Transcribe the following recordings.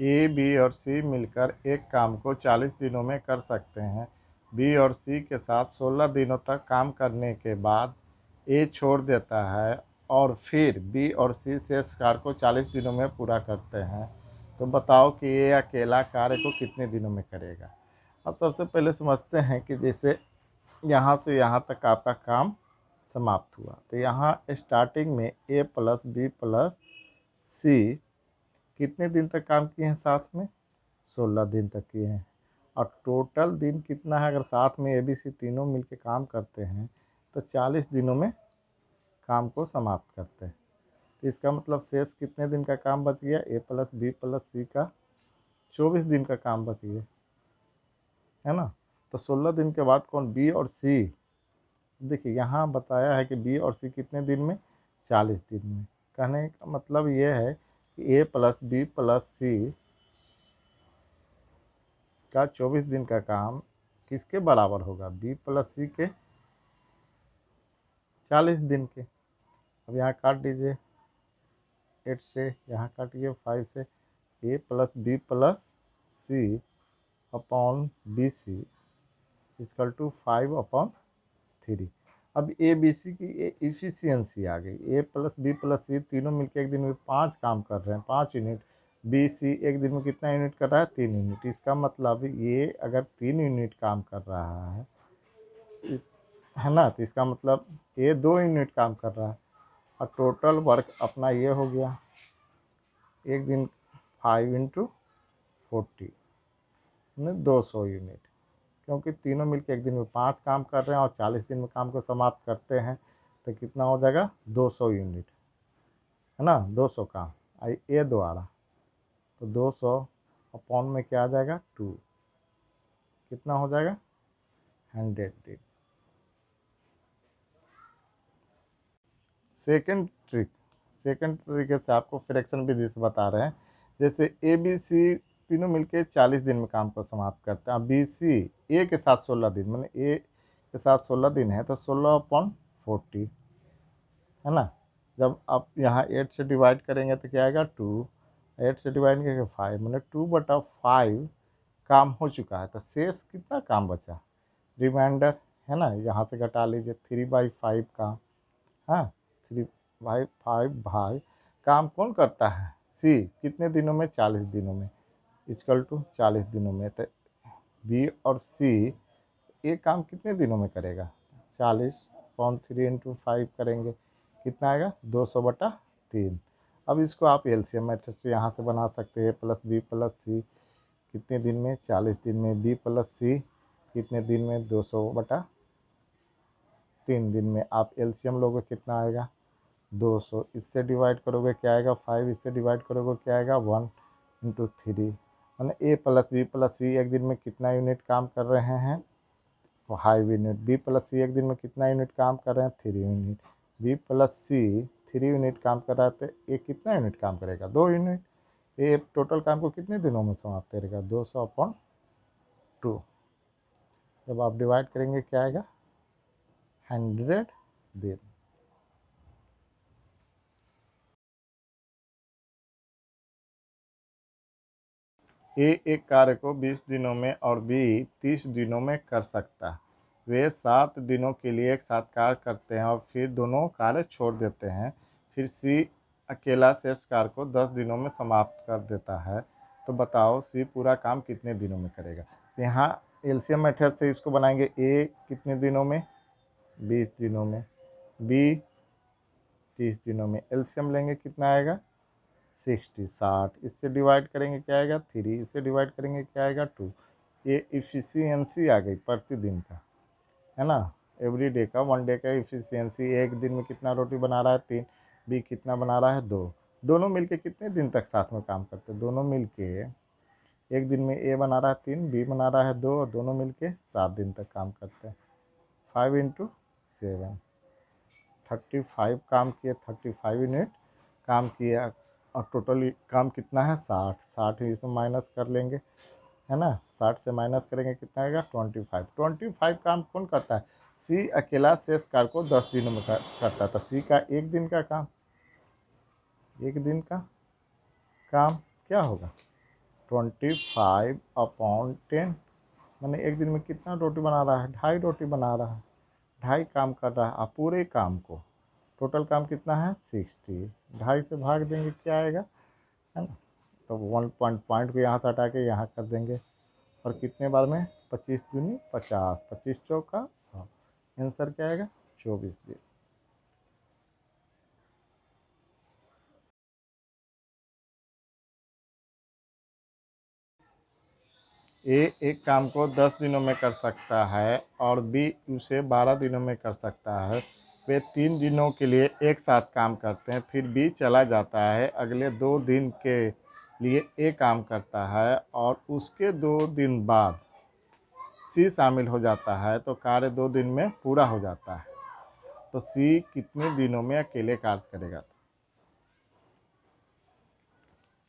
ए, B और सी मिलकर एक काम को 40 दिनों में कर सकते हैं। बी और सी के साथ 16 दिनों तक काम करने के बाद ए छोड़ देता है और फिर बी और सी शेष कार्य को 40 दिनों में पूरा करते हैं। तो बताओ कि ए अकेला कार्य को कितने दिनों में करेगा। अब सबसे पहले समझते हैं कि जैसे यहाँ से यहाँ तक आपका काम समाप्त हुआ, तो यहाँ स्टार्टिंग में ए प्लस बी प्लस सी कितने दिन तक काम किए हैं साथ में, 16 दिन तक किए हैं। और टोटल दिन कितना है, अगर साथ में ए बी सी तीनों मिलके काम करते हैं तो 40 दिनों में काम को समाप्त करते हैं। तो इसका मतलब शेष कितने दिन का काम बच गया, ए प्लस बी प्लस सी का 24 दिन का काम बच गया, है ना। तो 16 दिन के बाद कौन, बी और सी। देखिए यहाँ बताया है कि बी और सी कितने दिन में, 40 दिन में। कहने का मतलब ये है कि ए प्लस बी प्लस सी का 24 दिन का काम किसके बराबर होगा, बी प्लस सी के 40 दिन के। अब यहाँ काट दीजिए, 8 से यहाँ काटिए 5 से, A plus B plus C upon B C equal to 5/3। अब ए बी सी की इफिशियंसी आ गई, A plus B plus C तीनों मिलकर एक दिन में 5 काम कर रहे हैं, 5 यूनिट। बी सी एक दिन में कितना यूनिट कर रहा है, 3 यूनिट। इसका मतलब ये अगर 3 यूनिट काम कर रहा है है ना, तो इसका मतलब ये 2 यूनिट काम कर रहा है। और टोटल वर्क अपना ये हो गया, एक दिन 5 × 40 में 200 यूनिट। क्योंकि तीनों मिलकर एक दिन में 5 काम कर रहे हैं और 40 दिन में काम को समाप्त करते हैं, तो कितना हो जाएगा, 200 यूनिट, है ना। 200 काम आई ए द्वारा, तो 200 अपॉन में क्या आ जाएगा, 2, कितना हो जाएगा, 100 दिन। सेकेंड तरीके से आपको फ्रैक्शन विधि से बता रहे हैं। जैसे ए बी सी तीनों मिलके 40 दिन में काम को समाप्त करते हैं। बी सी ए के साथ 16 दिन, मैंने ए के साथ 16 दिन है तो 16/40, है ना। जब आप यहाँ 8 से डिवाइड करेंगे तो क्या आएगा, 2। 8 से डिवाइड करके 5, मैंने 2/5 काम हो चुका है। तो शेष कितना काम बचा, रिमाइंडर, है ना। यहाँ से घटा लीजिए 3/5 काम, हाँ 3/5 भाग काम कौन करता है, सी, कितने दिनों में, 40 दिनों में, इक्वल टू 40 दिनों में। तो बी और सी ये काम कितने दिनों में करेगा, 40/3 × 5 करेंगे, कितना आएगा, 200/3। अब इसको आप एलसीएम मेथड से यहाँ से बना सकते हैं, प्लस बी प्लस सी कितने दिन में, 40 दिन में, बी प्लस सी कितने दिन में, 200/3 दिन में। आप एलसीएम लोगे कितना आएगा, 200, इससे डिवाइड करोगे क्या आएगा, 5, इससे डिवाइड करोगे क्या आएगा, 1 × 3। मैंने ए प्लस बी प्लस सी एक दिन में कितना यूनिट काम कर रहे हैं, 5 यूनिट। बी प्लस सी एक दिन में कितना यूनिट काम कर रहे हैं, 3 यूनिट। बी प्लस सी 3 यूनिट काम कर रहा है, तो ये कितना यूनिट काम करेगा, 2 यूनिट। ये टोटल काम को कितने दिनों में समाप्त करेगा, 200/2। जब आप डिवाइड करेंगे क्या आएगा, 100 दिन। ए एक कार्य को 20 दिनों में और बी 30 दिनों में कर सकता है। वे 7 दिनों के लिए एक साथ कार्य करते हैं और फिर दोनों कार्य छोड़ देते हैं। फिर सी अकेला शेष कार्य को 10 दिनों में समाप्त कर देता है। तो बताओ सी पूरा काम कितने दिनों में करेगा। तो यहाँ एलसीएम मेथड से इसको बनाएंगे, ए कितने दिनों में, 20 दिनों में, बी 30 दिनों में। एलसीएम लेंगे कितना आएगा, 60। इससे डिवाइड करेंगे क्या आएगा, 3, इससे डिवाइड करेंगे क्या आएगा, 2। ये इफ़िशियंसी आ गई प्रतिदिन का, है ना, एवरी डे का, 1 डे का इफ़िशियंसी। एक दिन में कितना रोटी बना रहा है, 3। बी कितना बना रहा है, 2। दोनों मिलके कितने दिन तक साथ में काम करते हैं, दोनों मिलके एक दिन में ए बना रहा है 3, बी बना रहा है 2, और दोनों मिलके 7 दिन तक काम करते हैं। 5 × 7 35 काम किए, 35 यूनिट काम किया। और टोटल काम कितना है, 60 ही इसमें माइनस कर लेंगे, है ना। 60 से माइनस करेंगे कितना आएगा, 25 काम कौन करता है, सी अकेला शेष कार्य को 10 दिनों में करता था। सी का एक दिन का काम क्या होगा, 25/10, मैंने एक दिन में कितना रोटी बना रहा है, 2.5 रोटी बना रहा है, 2.5 काम कर रहा है। अब पूरे काम को, टोटल काम कितना है 60, 2.5 से भाग देंगे क्या आएगा, है ना। तो 1 पॉइंट को यहाँ से हटा के यहाँ कर देंगे, और कितने बार में, 25 दूनी 50, 25 चौका 100, आंसर क्या आएगा 24 दिन। ए एक काम को 10 दिनों में कर सकता है और बी उसे 12 दिनों में कर सकता है। वे 3 दिनों के लिए एक साथ काम करते हैं, फिर बी चला जाता है, अगले 2 दिन के लिए ए काम करता है और उसके 2 दिन बाद सी शामिल हो जाता है, तो कार्य 2 दिन में पूरा हो जाता है। तो सी कितने दिनों में अकेले कार्य करेगा।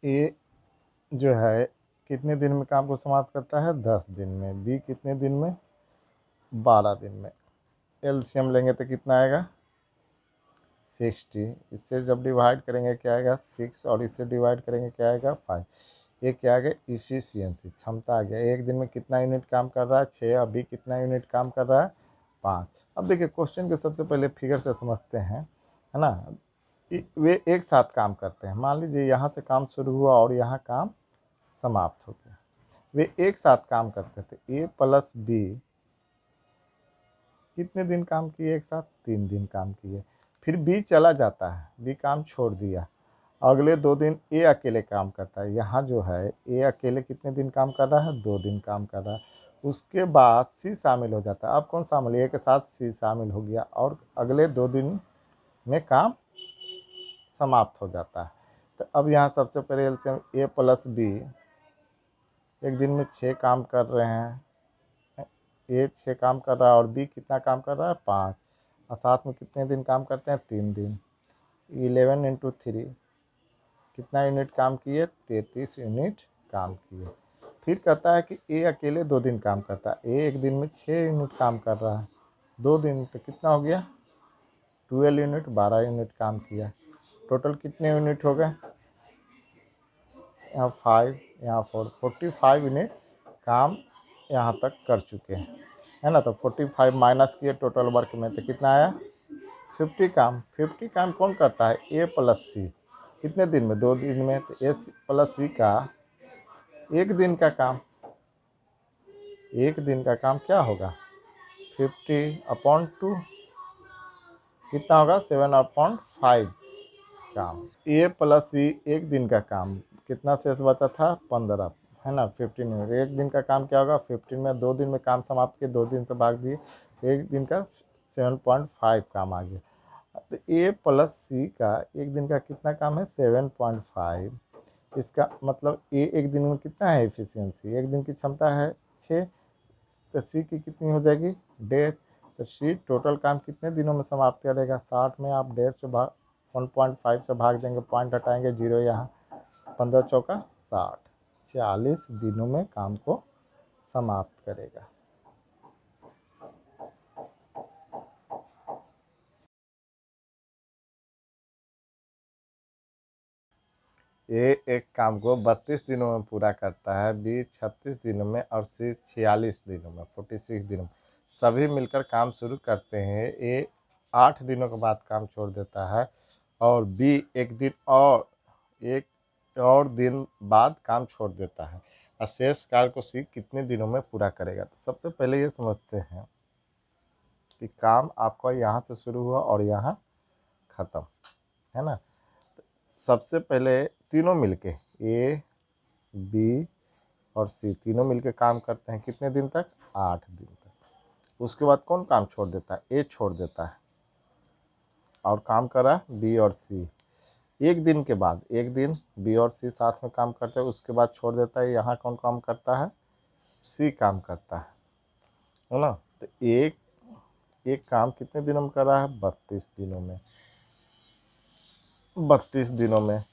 ए जो है कितने दिन में काम को समाप्त करता है, 10 दिन में। बी कितने दिन में, 12 दिन में। एलसीएम लेंगे तो कितना आएगा 60, इससे जब डिवाइड करेंगे क्या आएगा 6, और इससे डिवाइड करेंगे क्या आएगा 5। ये क्या आ गया इफिशियंसी, क्षमता आ गया। एक दिन में कितना यूनिट काम कर रहा है 6, अभी कितना यूनिट काम कर रहा है 5। अब देखिए क्वेश्चन के सबसे पहले फिगर से समझते हैं, है ना। वे एक साथ काम करते हैं, मान लीजिए यहाँ से काम शुरू हुआ और यहाँ काम समाप्त हो गया। वे एक साथ काम करते थे, ए प्लस बी कितने दिन काम किए एक साथ, 3 दिन काम किए। फिर बी चला जाता है, बी काम छोड़ दिया, अगले 2 दिन ए अकेले काम करता है। यहाँ जो है ए अकेले कितने दिन काम कर रहा है, 2 दिन काम कर रहा है। उसके बाद सी शामिल हो जाता है। अब कौन शामिल, ए के साथ सी शामिल हो गया और अगले 2 दिन में काम समाप्त हो जाता है। तो अब यहाँ सबसे पहले एलसीएम ए प्लस बी, एक दिन में 6 काम कर रहे हैं, ए 6 काम कर रहा है और बी कितना काम कर रहा है 5, और साथ में कितने दिन काम करते हैं 3 दिन। 11 इंटू 3 कितना यूनिट काम किए, 33 यूनिट काम किए। फिर कहता है कि ए अकेले 2 दिन काम करता है, ए एक दिन में 6 यूनिट काम कर रहा है, 2 दिन तो कितना हो गया 12 यूनिट, 12 यूनिट काम किया। टोटल कितने यूनिट हो गए, यहाँ 5 यहाँ 4, 45 यूनिट काम यहाँ तक कर चुके हैं, है ना। तो 45 माइनस किए टोटल वर्क में तो कितना आया 50 काम। 50 काम कौन करता है, ए प्लस सी, कितने दिन में 2 दिन में। तो ए प्लस सी का एक दिन का काम, एक दिन का काम क्या होगा 50/2 कितना होगा 7/5 काम। ए प्लस सी एक दिन का काम, कितना शेष बचा था 15, है ना। 15 में एक दिन का काम क्या होगा 15 में 2 दिन में काम समाप्त किए, 2 दिन से भाग दिए, एक दिन का 7.5 काम आ गया। तो ए प्लस सी का एक दिन का कितना काम है 7.5। इसका मतलब ए एक दिन में कितना है एफिशिएंसी, एक दिन की क्षमता है 6, तो सी की कितनी हो जाएगी 1.5। तो सी टोटल काम कितने दिनों में समाप्त करेगा, 60 में आप 1.5 से भाग 1.5 से भाग देंगे, पॉइंट हटाएंगे 0 यहाँ, 15 चौका 60, 40 दिनों में काम को समाप्त करेगा। ए एक काम को 32 दिनों में पूरा करता है, बी 36 दिनों में और सी 46 दिनों में, 46 दिनों में। सभी मिलकर काम शुरू करते हैं। ए 8 दिनों के बाद काम छोड़ देता है और बी एक और दिन बाद काम छोड़ देता है। और शेष कार्य को सी कितने दिनों में पूरा करेगा। तो सबसे पहले ये समझते हैं कि काम आपका यहाँ से शुरू हुआ और यहाँ ख़त्म, है ना। सबसे पहले तीनों मिलके ए बी और सी तीनों मिलके काम करते हैं कितने दिन तक, 8 दिन तक। उसके बाद कौन काम छोड़ देता है, ए छोड़ देता है और काम करा बी और सी। एक दिन के बाद, एक दिन बी और सी साथ में काम करते हैं, उसके बाद छोड़ देता है। यहाँ कौन काम करता है, सी काम करता है ना। तो एक एक काम कितने दिनों में कर रहा है 32 दिनों में, 32 दिनों में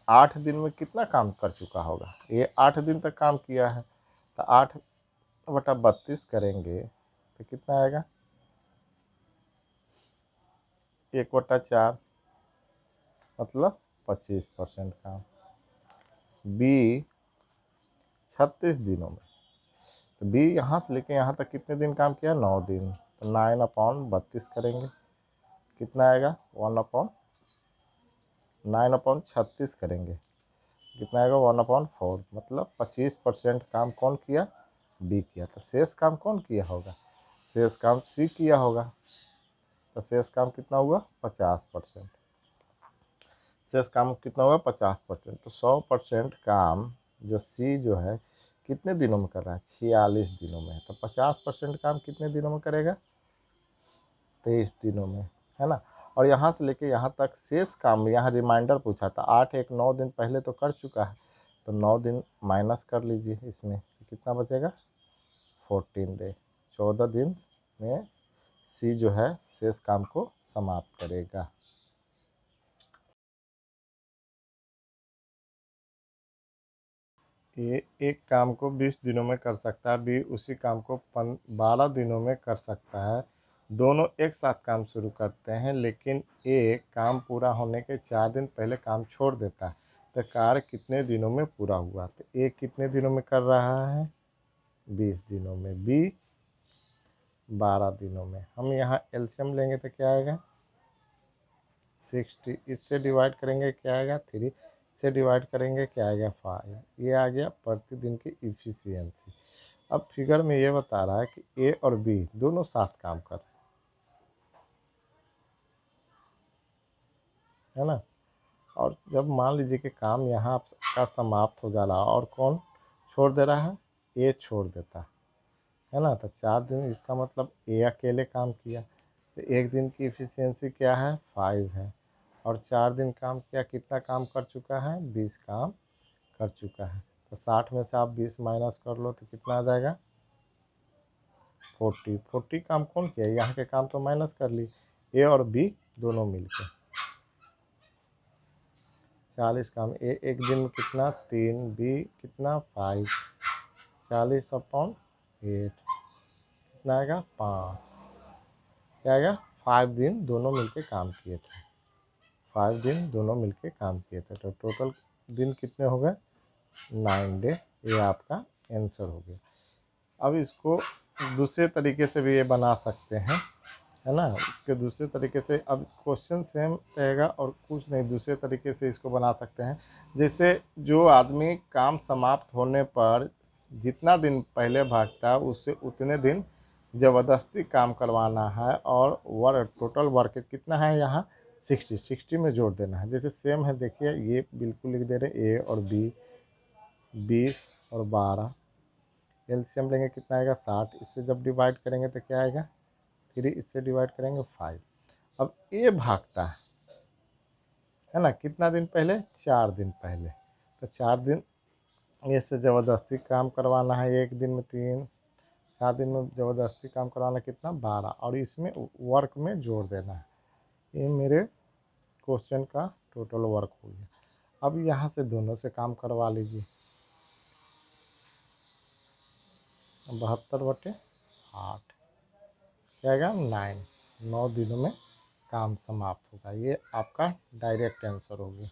8 दिन में कितना काम कर चुका होगा, ये 8 दिन तक काम किया है। तो 8/32 करेंगे तो कितना आएगा 1/4, मतलब 25% काम। बी 36 दिनों में। तो बी यहाँ से लेके यहाँ तक कितने दिन काम किया, 9 दिन। तो 9/32 करेंगे, कितना आएगा 9/36 करेंगे, कितना आएगा 1/4, मतलब 25% काम कौन किया, बी किया। तो शेष काम कौन किया होगा, शेष काम सी किया होगा। तो शेष काम कितना हुआ 50%, शेष काम कितना होगा 50%। तो 100% काम जो सी जो है कितने दिनों में कर रहा है, 46 दिनों में। तो 50% काम कितने दिनों में करेगा, 23 दिनों में, है ना। और यहाँ से लेके यहाँ तक शेष काम, यहाँ रिमाइंडर पूछा था, 8 1 9 दिन पहले तो कर चुका है, तो 9 दिन माइनस कर लीजिए इसमें, कितना बचेगा 14 डे, 14 दिन में सी जो है शेष काम को समाप्त करेगा। ए एक काम को 20 दिनों में कर सकता है, बी उसी काम को 12 दिनों में कर सकता है। दोनों एक साथ काम शुरू करते हैं, लेकिन ए काम पूरा होने के 4 दिन पहले काम छोड़ देता है। तो कार्य कितने दिनों में पूरा हुआ, तो ए कितने दिनों में कर रहा है 20 दिनों में, बी 12 दिनों में। हम यहाँ एलसीएम लेंगे तो क्या आएगा 60, इससे डिवाइड करेंगे क्या आएगा 3, से डिवाइड करेंगे क्या आएगा 5। ये आ गया प्रतिदिन की इफ़िशियंसी। अब फिगर में ये बता रहा है कि ए और बी दोनों साथ काम कर रहे हैं, है ना। और जब मान लीजिए कि काम यहाँ का समाप्त हो जा रहा और कौन छोड़ दे रहा है, ए छोड़ देता है ना। तो 4 दिन, इसका मतलब ए अकेले काम किया, तो एक दिन की इफ़िशियंसी क्या है 5 है। और 4 दिन काम किया, कितना काम कर चुका है 20 काम कर चुका है। तो 60 में से आप 20 माइनस कर लो तो कितना आ जाएगा 40 काम कौन किया, यहाँ के काम तो माइनस कर ली, ए और बी दोनों मिलकर। 40 काम, ए एक दिन में कितना 3, बी कितना 5, 40/8 कितना आएगा 5, क्या आएगा 5 दिन दोनों मिलके काम किए थे, 5 दिन दोनों मिलके काम किए थे। तो टोटल दिन कितने हो गए 9 डे, ये आपका आंसर हो गया। अब इसको दूसरे तरीके से भी ये बना सकते हैं, है ना। इसके दूसरे तरीके से, अब क्वेश्चन सेम रहेगा और कुछ नहीं, दूसरे तरीके से इसको बना सकते हैं। जैसे जो आदमी काम समाप्त होने पर जितना दिन पहले भागता है उससे उतने दिन ज़बरदस्ती काम करवाना है, और टोटल वर्क कितना है यहाँ 60 में जोड़ देना है। जैसे सेम है, देखिए ये बिल्कुल लिख दे रहे ए और बी 20 और 12, एलसीएम लेंगे कितना आएगा 60, इससे जब डिवाइड करेंगे तो क्या आएगा 3, इससे डिवाइड करेंगे 5। अब ए भागता है ना कितना दिन पहले 4 दिन पहले, तो 4 दिन ये से ज़बरदस्ती काम करवाना है, एक दिन में 3, 4 दिन में ज़बरदस्ती काम करवाना कितना 12, और इसमें वर्क में जोड़ देना है। ये मेरे क्वेश्चन का टोटल वर्क हो गया। अब यहाँ से दोनों से काम करवा लीजिए, 72/8 क्या आएगा 9 दिनों में काम समाप्त होगा। ये आपका डायरेक्ट आंसर हो गया।